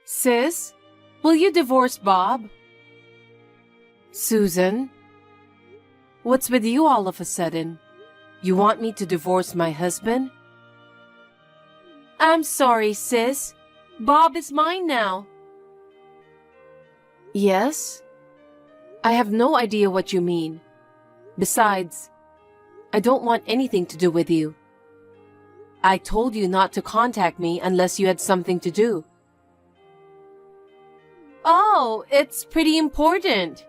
Sis, will you divorce Bob? Susan, what's with you all of a sudden? You want me to divorce my husband? I'm sorry, sis. Bob is mine now. Yes? I have no idea what you mean. Besides, I don't want anything to do with you. I told you not to contact me unless you had something to do. Oh, it's pretty important.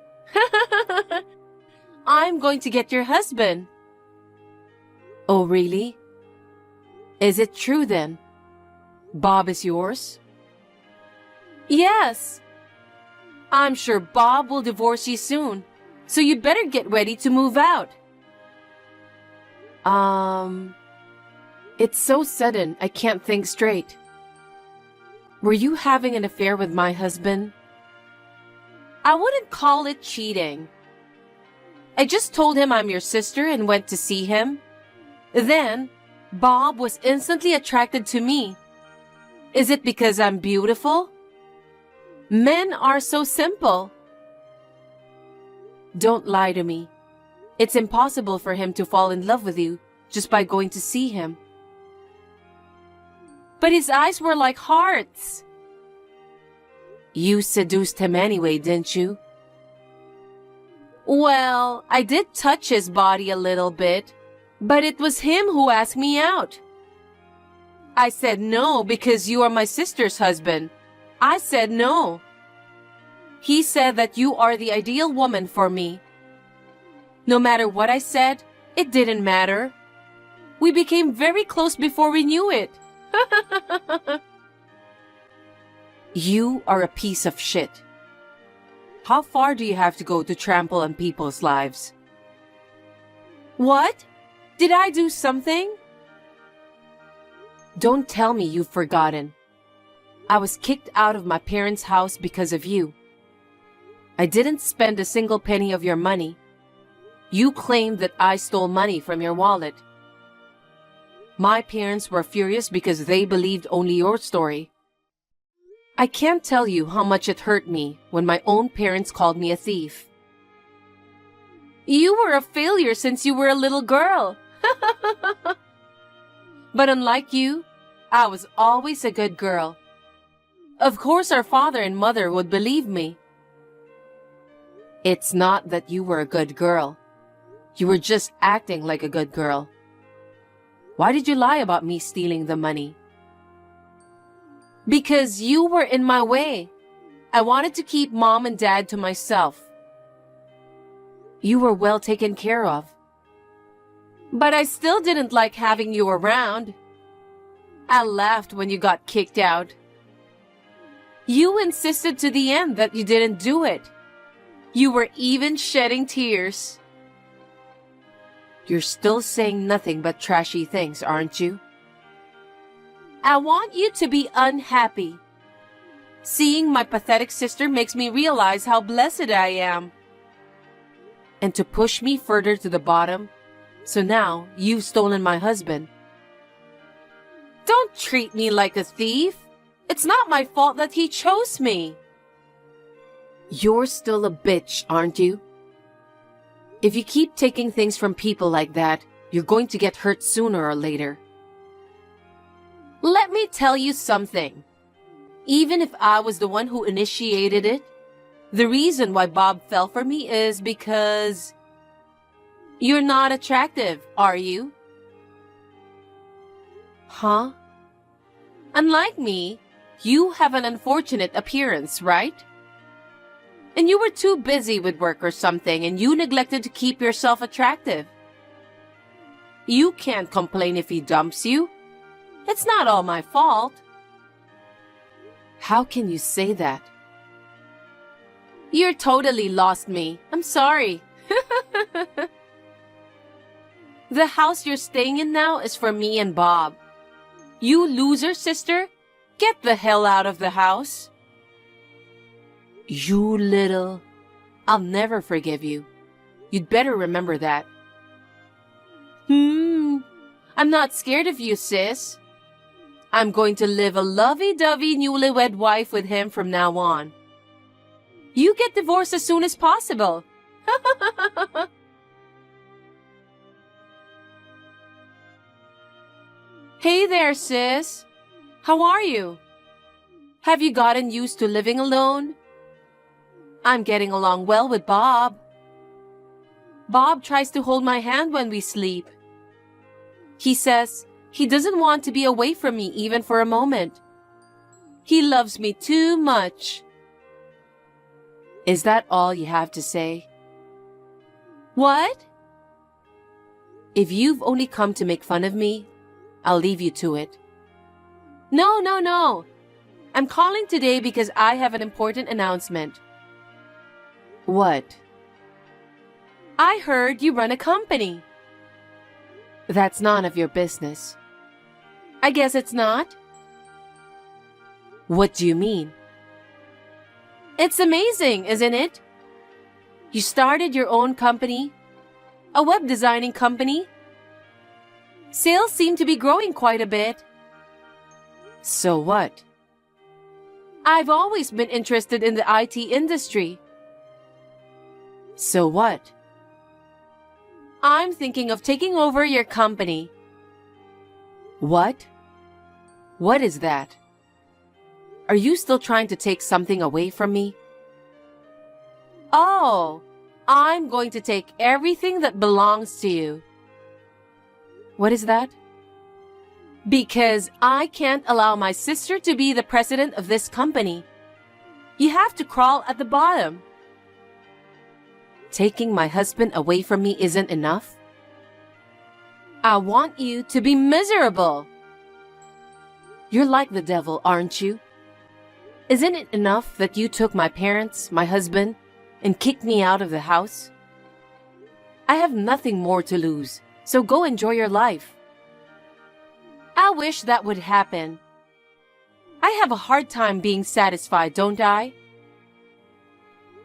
I'm going to get your husband. Oh, really? Is it true then? Bob is yours? Yes. I'm sure Bob will divorce you soon, so you'd better get ready to move out. It's so sudden, I can't think straight. Were you having an affair with my husband? I wouldn't call it cheating. I just told him I'm your sister and went to see him. Then, Bob was instantly attracted to me. Is it because I'm beautiful? Men are so simple. Don't lie to me. It's impossible for him to fall in love with you just by going to see him. But his eyes were like hearts. You seduced him anyway, didn't you? Well, I did touch his body a little bit, but it was him who asked me out. I said no because you are my sister's husband. I said no. He said that you are the ideal woman for me. No matter what I said, it didn't matter. We became very close before we knew it. You are a piece of shit. How far do you have to go to trample on people's lives? What? Did I do something? Don't tell me you've forgotten. I was kicked out of my parents' house because of you. I didn't spend a single penny of your money. You claimed that I stole money from your wallet. My parents were furious because they believed only your story. I can't tell you how much it hurt me when my own parents called me a thief. You were a failure since you were a little girl. But unlike you, I was always a good girl. Of course our father and mother would believe me. It's not that you were a good girl. You were just acting like a good girl. Why did you lie about me stealing the money? Because you were in my way. I wanted to keep Mom and Dad to myself. You were well taken care of. But I still didn't like having you around. I laughed when you got kicked out. You insisted to the end that you didn't do it. You were even shedding tears. You're still saying nothing but trashy things, aren't you? I want you to be unhappy. Seeing my pathetic sister makes me realize how blessed I am. And to push me further to the bottom, so now you've stolen my husband. Don't treat me like a thief. It's not my fault that he chose me. You're still a bitch, aren't you? If you keep taking things from people like that, you're going to get hurt sooner or later. Let me tell you something. Even if I was the one who initiated it, the reason why Bob fell for me is because you're not attractive, are you? Huh? Unlike me, you have an unfortunate appearance, right? And you were too busy with work or something and you neglected to keep yourself attractive. You can't complain if he dumps you. It's not all my fault. How can you say that? You're totally lost me. I'm sorry. The house you're staying in now is for me and Bob. You loser, sister. Get the hell out of the house. You little... I'll never forgive you. You'd better remember that. I'm not scared of you, sis. I'm going to live a lovey-dovey newlywed wife with him from now on. You get divorced as soon as possible. Hey there, sis. How are you? Have you gotten used to living alone? I'm getting along well with Bob. Bob tries to hold my hand when we sleep. He says he doesn't want to be away from me even for a moment. He loves me too much. Is that all you have to say? What? If you've only come to make fun of me, I'll leave you to it. No. I'm calling today because I have an important announcement. What? I heard you run a company. That's none of your business. I guess it's not. What do you mean? It's amazing, isn't it? You started your own company, a web designing company. Sales seem to be growing quite a bit. So what? I've always been interested in the IT industry. So what? I'm thinking of taking over your company. What? What is that? Are you still trying to take something away from me? Oh, I'm going to take everything that belongs to you. What is that? Because I can't allow my sister to be the president of this company. You have to crawl at the bottom. Taking my husband away from me isn't enough. I want you to be miserable. You're like the devil, aren't you? Isn't it enough that you took my parents, my husband, and kicked me out of the house? I have nothing more to lose, so go enjoy your life. I wish that would happen. I have a hard time being satisfied, don't I?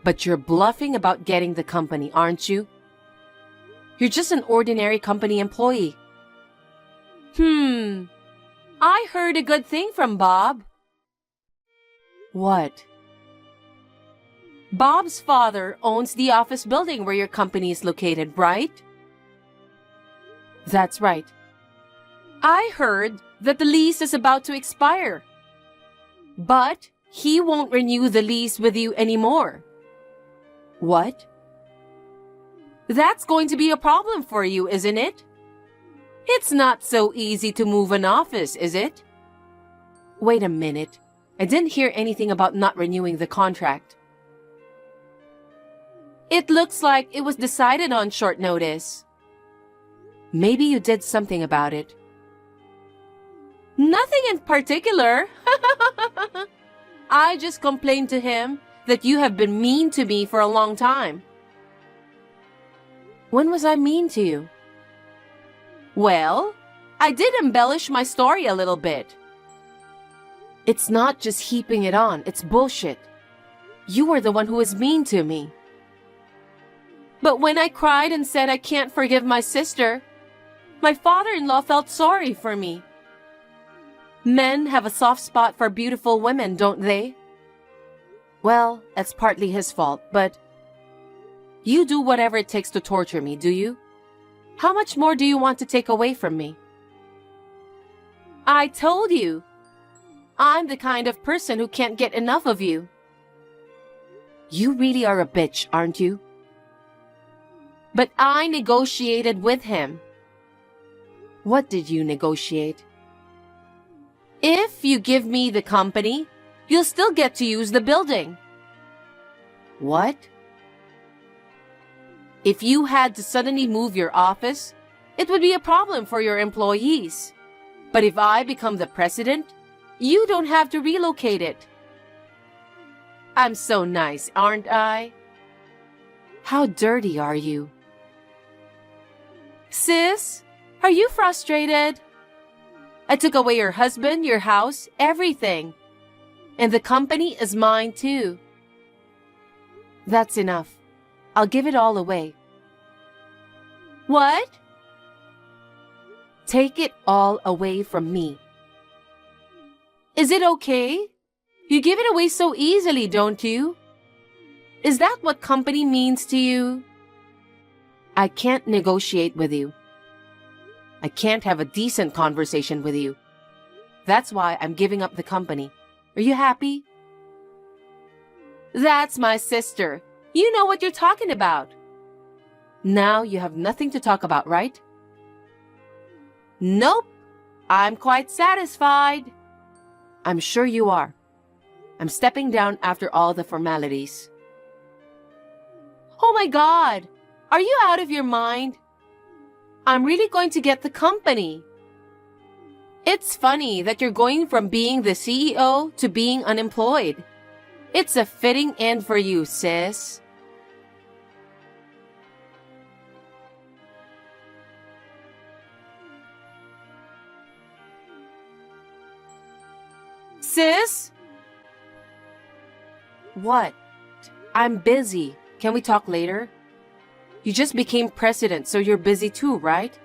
But you're bluffing about getting the company, aren't you? You're just an ordinary company employee. I heard a good thing from Bob. What? Bob's father owns the office building where your company is located, right? That's right. I heard that the lease is about to expire. But he won't renew the lease with you anymore. What? That's going to be a problem for you, isn't it? It's not so easy to move an office, is it? Wait a minute. I didn't hear anything about not renewing the contract. It looks like it was decided on short notice. Maybe you did something about it. Nothing in particular. I just complained to him that you have been mean to me for a long time. When was I mean to you? Well, I did embellish my story a little bit. It's not just heaping it on, it's bullshit. You are the one who was mean to me. But when I cried and said I can't forgive my sister, my father-in-law felt sorry for me. Men have a soft spot for beautiful women, don't they? Well, that's partly his fault, but you do whatever it takes to torture me, do you? How much more do you want to take away from me? I told you. I'm the kind of person who can't get enough of you. You really are a bitch, aren't you? But I negotiated with him. What did you negotiate? If you give me the company, you'll still get to use the building. What? If you had to suddenly move your office, it would be a problem for your employees. But if I become the president, you don't have to relocate it. I'm so nice, aren't I? How dirty are you? Sis, are you frustrated? I took away your husband, your house, everything. And the company is mine too. That's enough. I'll give it all away. What? Take it all away from me. Is it okay? You give it away so easily, don't you? Is that what company means to you? I can't negotiate with you. I can't have a decent conversation with you. That's why I'm giving up the company. Are you happy? That's my sister. You know what you're talking about. Now you have nothing to talk about, right? Nope. I'm quite satisfied. I'm sure you are. I'm stepping down after all the formalities. Oh my God! Are you out of your mind? I'm really going to get the company. It's funny that you're going from being the CEO to being unemployed. It's a fitting end for you, sis. Sis? What? I'm busy. Can we talk later? You just became president, so you're busy too, right?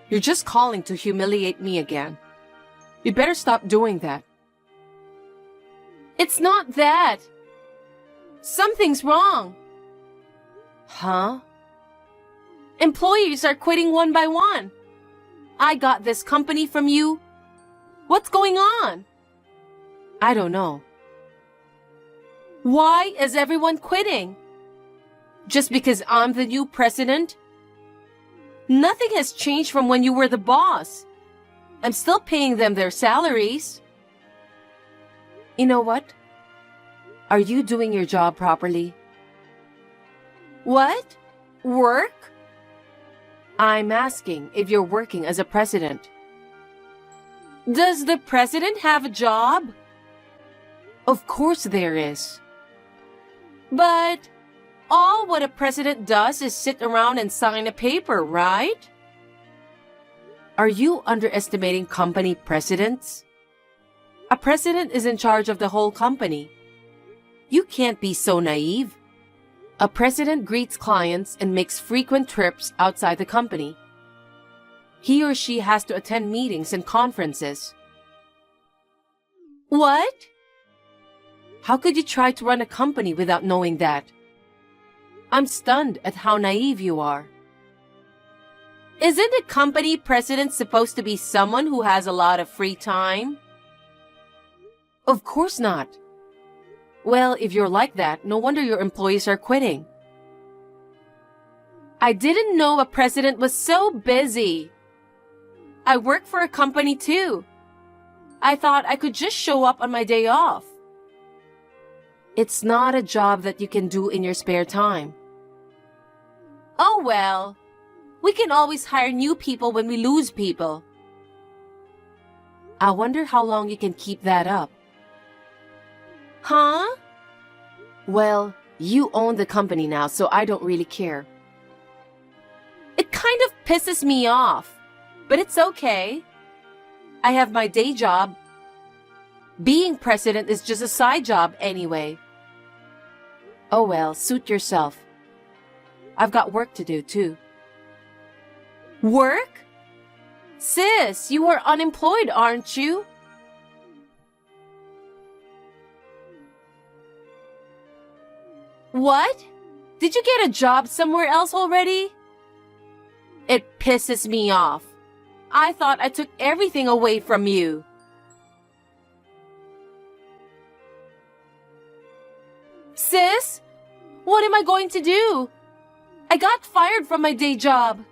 You're just calling to humiliate me again. You better stop doing that. It's not that. Something's wrong. Huh? Employees are quitting one by one. I got this company from you. What's going on? I don't know. Why is everyone quitting? Just because I'm the new president? Nothing has changed from when you were the boss. I'm still paying them their salaries. You know what? Are you doing your job properly? What? Work? I'm asking if you're working as a president. Does the president have a job? Of course there is. But all what a president does is sit around and sign a paper, right? Are you underestimating company presidents? A president is in charge of the whole company. You can't be so naive. A president greets clients and makes frequent trips outside the company. He or she has to attend meetings and conferences. What? How could you try to run a company without knowing that? I'm stunned at how naive you are. Isn't a company president supposed to be someone who has a lot of free time? Of course not. Well, if you're like that, no wonder your employees are quitting. I didn't know a president was so busy. I work for a company too. I thought I could just show up on my day off. It's not a job that you can do in your spare time. Oh well, we can always hire new people when we lose people. I wonder how long you can keep that up. Huh? Well, you own the company now, so I don't really care. It kind of pisses me off, but it's okay. I have my day job. Being president is just a side job anyway. Oh well, suit yourself. I've got work to do too. Work? Sis, you are unemployed, aren't you? What? Did you get a job somewhere else already? It pisses me off. I thought I took everything away from you. Sis, what am I going to do? I got fired from my day job.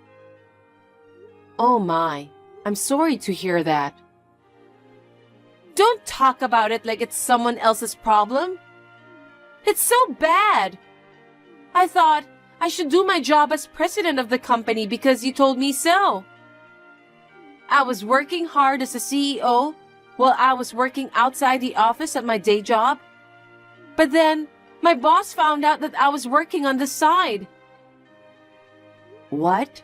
Oh my, I'm sorry to hear that. Don't talk about it like it's someone else's problem. It's so bad. I thought I should do my job as president of the company because you told me so. I was working hard as a CEO while I was working outside the office at my day job. But then my boss found out that I was working on the side. What?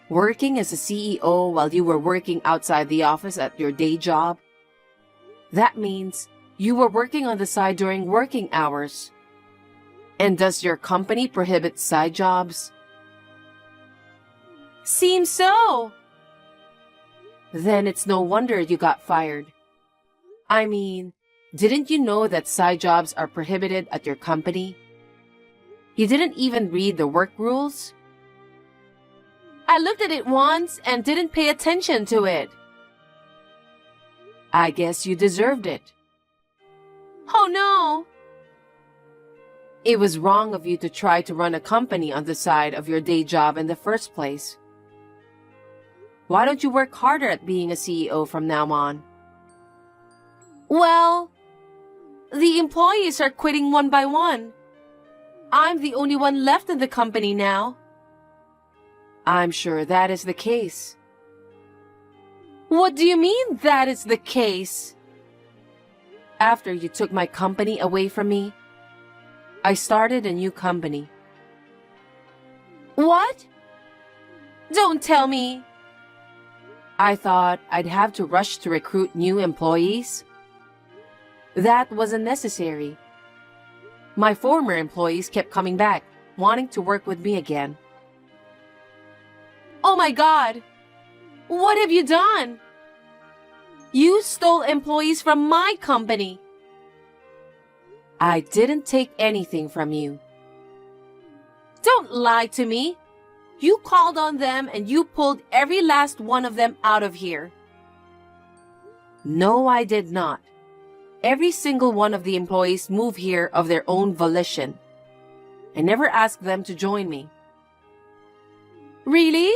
Working as a CEO while you were working outside the office at your day job? That means you were working on the side during working hours. And does your company prohibit side jobs? Seems so. Then it's no wonder you got fired. I mean, didn't you know that side jobs are prohibited at your company? You didn't even read the work rules? I looked at it once and didn't pay attention to it. I guess you deserved it. Oh no! It was wrong of you to try to run a company on the side of your day job in the first place. Why don't you work harder at being a CEO from now on? Well, the employees are quitting one by one. I'm the only one left in the company now. I'm sure that is the case. What do you mean that is the case? After you took my company away from me, I started a new company. What? Don't tell me. I thought I'd have to rush to recruit new employees. That wasn't necessary. My former employees kept coming back, wanting to work with me again. Oh my God! What have you done? You stole employees from my company. I didn't take anything from you. Don't lie to me. You called on them and you pulled every last one of them out of here. No, I did not. Every single one of the employees moved here of their own volition. I never asked them to join me. Really?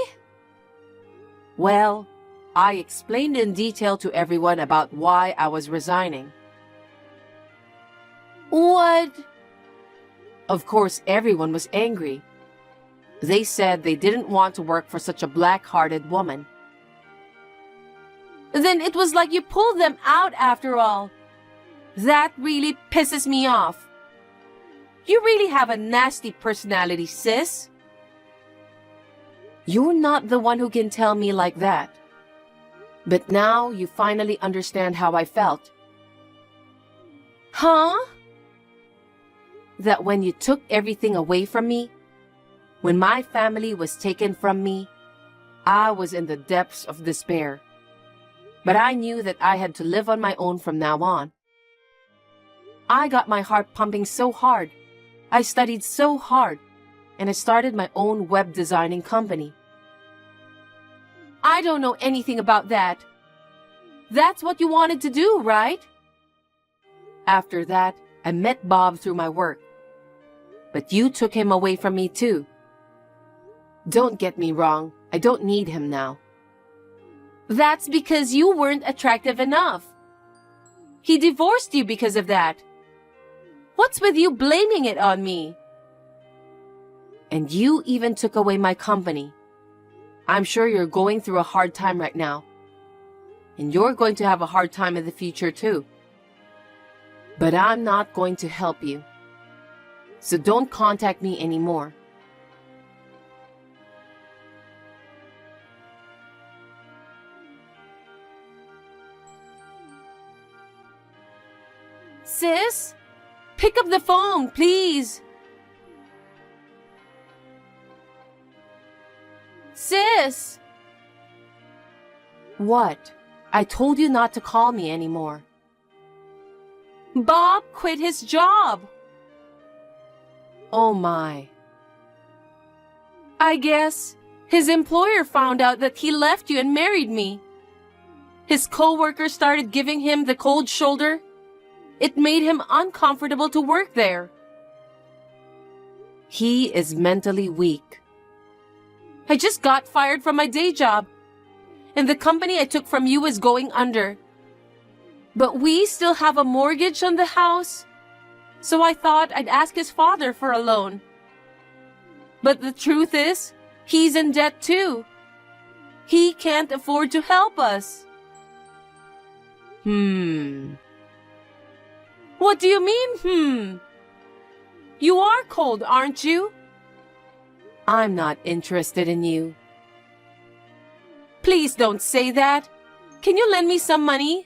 Well, I explained in detail to everyone about why I was resigning. What? Of course, everyone was angry. They said they didn't want to work for such a black-hearted woman. Then it was like you pulled them out after all. That really pisses me off. You really have a nasty personality, sis. You're not the one who can tell me like that. But now you finally understand how I felt. Huh? That when you took everything away from me, when my family was taken from me, I was in the depths of despair. But I knew that I had to live on my own from now on. I got my heart pumping so hard. I studied so hard, and I started my own web designing company. I don't know anything about that. That's what you wanted to do, right? After that, I met Bob through my work. But you took him away from me too. Don't get me wrong, I don't need him now. That's because you weren't attractive enough. He divorced you because of that. What's with you blaming it on me? And you even took away my company. I'm sure you're going through a hard time right now. And you're going to have a hard time in the future too. But I'm not going to help you. So don't contact me anymore. Sis, pick up the phone, please. Sis! What? I told you not to call me anymore. Bob quit his job. Oh my. I guess his employer found out that he left you and married me. His coworkers started giving him the cold shoulder. It made him uncomfortable to work there. He is mentally weak. I just got fired from my day job, and the company I took from you is going under. But we still have a mortgage on the house, so I thought I'd ask his father for a loan. But the truth is, he's in debt too. He can't afford to help us. What do you mean, You are cold, aren't you? I'm not interested in you. Please don't say that. Can you lend me some money?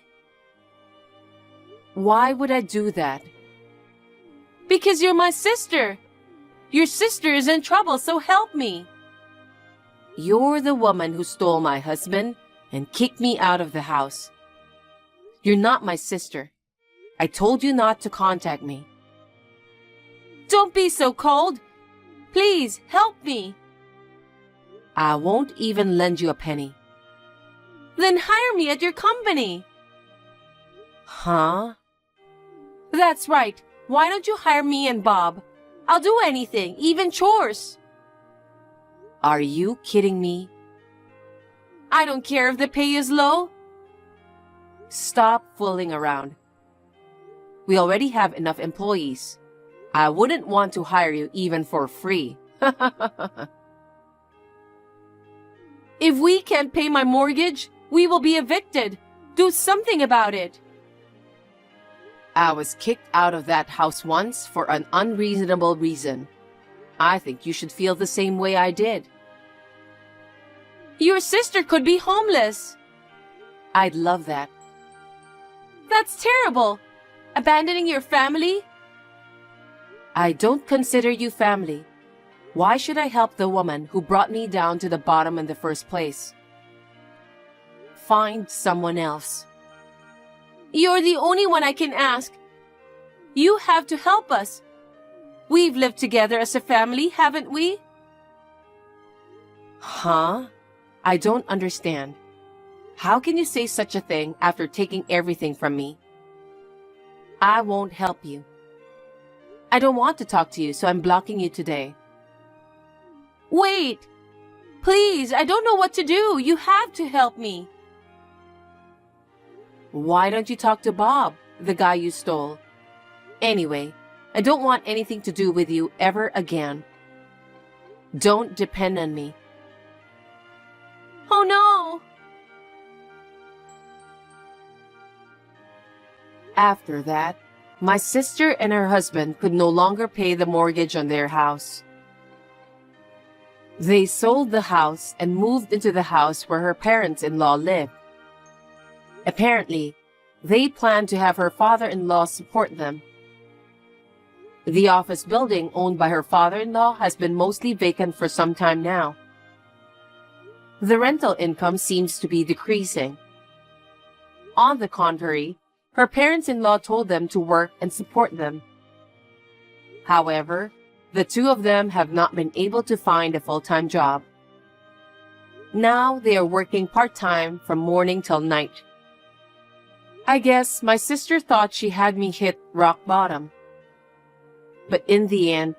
Why would I do that? Because you're my sister. Your sister is in trouble, so help me. You're the woman who stole my husband and kicked me out of the house. You're not my sister. I told you not to contact me. Don't be so cold. Please, help me. I won't even lend you a penny. Then hire me at your company. Huh? That's right. Why don't you hire me and Bob? I'll do anything, even chores. Are you kidding me? I don't care if the pay is low. Stop fooling around. We already have enough employees. I wouldn't want to hire you even for free. If we can't pay my mortgage, we will be evicted. Do something about it. I was kicked out of that house once for an unreasonable reason. I think you should feel the same way I did. Your sister could be homeless. I'd love that. That's terrible. Abandoning your family? I don't consider you family. Why should I help the woman who brought me down to the bottom in the first place? Find someone else. You're the only one I can ask. You have to help us. We've lived together as a family, haven't we? Huh? I don't understand. How can you say such a thing after taking everything from me? I won't help you. I don't want to talk to you, so I'm blocking you today. Wait! Please, I don't know what to do. You have to help me. Why don't you talk to Bob, the guy you stole? Anyway, I don't want anything to do with you ever again. Don't depend on me. Oh no! After that, my sister and her husband could no longer pay the mortgage on their house. They sold the house and moved into the house where her parents-in-law lived. Apparently, they planned to have her father-in-law support them. The office building owned by her father-in-law has been mostly vacant for some time now. The rental income seems to be decreasing. On the contrary, her parents-in-law told them to work and support them. However, the two of them have not been able to find a full-time job. Now they are working part-time from morning till night. I guess my sister thought she had me hit rock bottom. But in the end,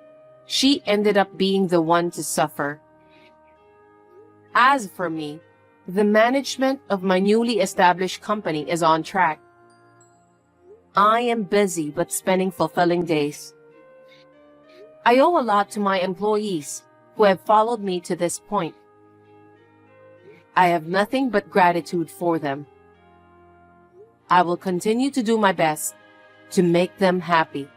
she ended up being the one to suffer. As for me, the management of my newly established company is on track. I am busy but spending fulfilling days. I owe a lot to my employees who have followed me to this point. I have nothing but gratitude for them. I will continue to do my best to make them happy.